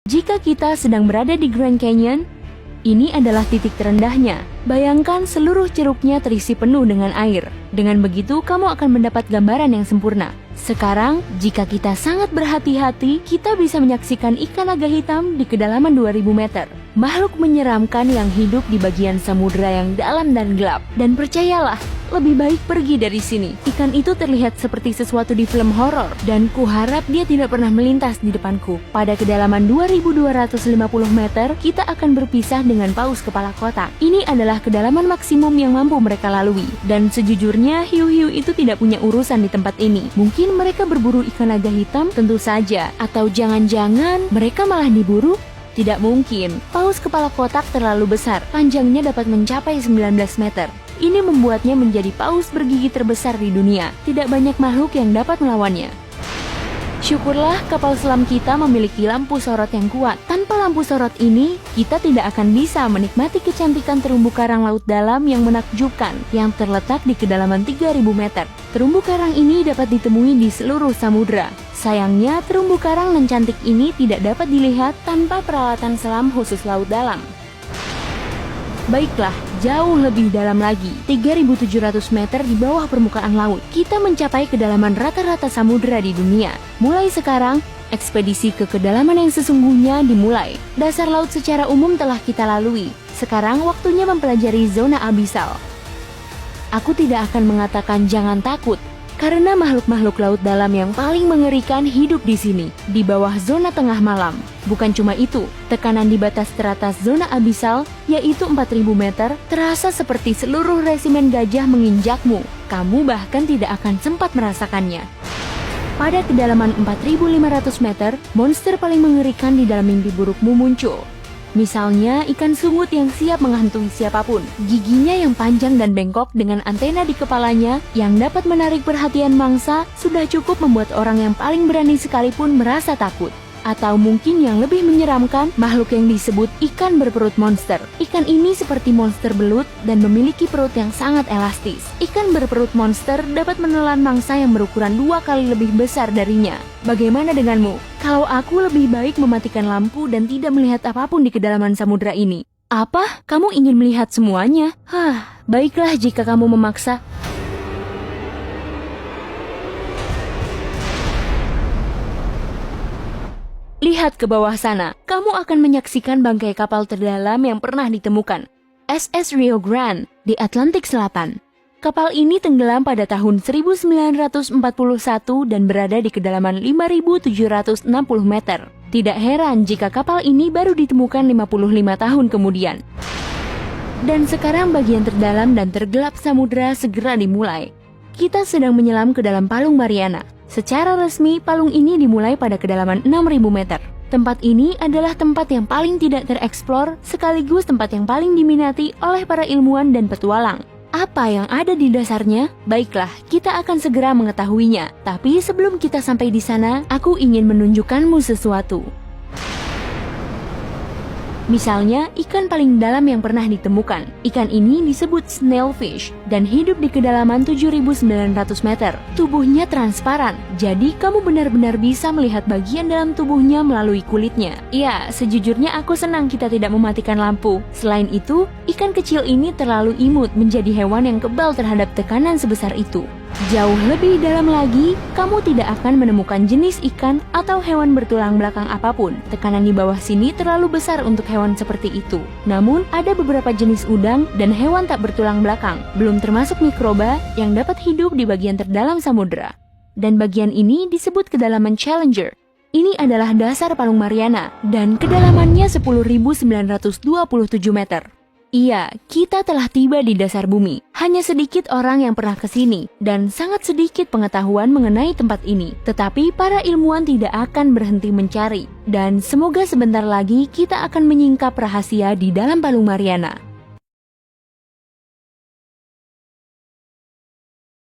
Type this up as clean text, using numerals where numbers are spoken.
Jika kita sedang berada di Grand Canyon, ini adalah titik terendahnya. Bayangkan seluruh ceruknya terisi penuh dengan air. Dengan begitu, kamu akan mendapat gambaran yang sempurna. Sekarang, jika kita sangat berhati-hati, kita bisa menyaksikan ikan naga hitam di kedalaman 2000 meter. Makhluk menyeramkan yang hidup di bagian samudera yang dalam dan gelap. Dan percayalah, lebih baik pergi dari sini. Ikan itu terlihat seperti sesuatu di film horor, dan kuharap dia tidak pernah melintas di depanku. Pada kedalaman 2250 meter, kita akan berpisah dengan paus kepala kotak. Ini adalah kedalaman maksimum yang mampu mereka lalui. Dan sejujurnya, hiu-hiu itu tidak punya urusan di tempat ini. Mungkin mereka berburu ikan naga hitam, tentu saja. Atau jangan-jangan mereka malah diburu? Tidak mungkin. Paus kepala kotak terlalu besar. Panjangnya dapat mencapai 19 meter. Ini membuatnya menjadi paus bergigi terbesar di dunia. Tidak banyak makhluk yang dapat melawannya. Syukurlah kapal selam kita memiliki lampu sorot yang kuat. Tanpa lampu sorot ini, kita tidak akan bisa menikmati kecantikan terumbu karang laut dalam yang menakjubkan yang terletak di kedalaman 3000 meter. Terumbu karang ini dapat ditemui di seluruh samudera. Sayangnya, terumbu karang yang cantik ini tidak dapat dilihat tanpa peralatan selam khusus laut dalam. Baiklah, jauh lebih dalam lagi, 3.700 meter di bawah permukaan laut, kita mencapai kedalaman rata-rata samudera di dunia. Mulai sekarang, ekspedisi ke kedalaman yang sesungguhnya dimulai. Dasar laut secara umum telah kita lalui. Sekarang waktunya mempelajari zona abisal. Aku tidak akan mengatakan jangan takut, karena makhluk-makhluk laut dalam yang paling mengerikan hidup di sini, di bawah zona tengah malam. Bukan cuma itu, tekanan di batas teratas zona abisal, yaitu 4000 meter, terasa seperti seluruh resimen gajah menginjakmu. Kamu bahkan tidak akan sempat merasakannya. Pada kedalaman 4500 meter, monster paling mengerikan di dalam mimpi burukmu muncul. Misalnya, ikan sungut yang siap menghantui siapapun. Giginya yang panjang dan bengkok dengan antena di kepalanya yang dapat menarik perhatian mangsa sudah cukup membuat orang yang paling berani sekalipun merasa takut. Atau mungkin yang lebih menyeramkan, makhluk yang disebut ikan berperut monster. Ikan ini seperti monster belut dan memiliki perut yang sangat elastis. Ikan berperut monster dapat menelan mangsa yang berukuran 2 kali lebih besar darinya. Bagaimana denganmu? Kalau aku lebih baik mematikan lampu dan tidak melihat apapun di kedalaman samudera ini. Apa? Kamu ingin melihat semuanya? Baiklah jika kamu memaksa. Lihat ke bawah sana, kamu akan menyaksikan bangkai kapal terdalam yang pernah ditemukan, SS Rio Grande di Atlantik Selatan. Kapal ini tenggelam pada tahun 1941 dan berada di kedalaman 5.760 meter. Tidak heran jika kapal ini baru ditemukan 55 tahun kemudian. Dan sekarang bagian terdalam dan tergelap samudera segera dimulai. Kita sedang menyelam ke dalam Palung Mariana. Secara resmi, palung ini dimulai pada kedalaman 6.000 meter. Tempat ini adalah tempat yang paling tidak tereksplor, sekaligus tempat yang paling diminati oleh para ilmuwan dan petualang. Apa yang ada di dasarnya? Baiklah, kita akan segera mengetahuinya. Tapi sebelum kita sampai di sana, aku ingin menunjukkanmu sesuatu. Misalnya, ikan paling dalam yang pernah ditemukan. Ikan ini disebut snailfish dan hidup di kedalaman 7.900 meter. Tubuhnya transparan, jadi kamu benar-benar bisa melihat bagian dalam tubuhnya melalui kulitnya. Ya, sejujurnya aku senang kita tidak mematikan lampu. Selain itu, ikan kecil ini terlalu imut menjadi hewan yang kebal terhadap tekanan sebesar itu. Jauh lebih dalam lagi, kamu tidak akan menemukan jenis ikan atau hewan bertulang belakang apapun. Tekanan di bawah sini terlalu besar untuk hewan seperti itu. Namun, ada beberapa jenis udang dan hewan tak bertulang belakang, belum termasuk mikroba yang dapat hidup di bagian terdalam samudera. Dan bagian ini disebut kedalaman Challenger. Ini adalah dasar Palung Mariana dan kedalamannya 10.927 meter. Iya, kita telah tiba di dasar bumi. Hanya sedikit orang yang pernah ke sini dan sangat sedikit pengetahuan mengenai tempat ini. Tetapi para ilmuwan tidak akan berhenti mencari. Dan semoga sebentar lagi kita akan menyingkap rahasia di dalam Palung Mariana.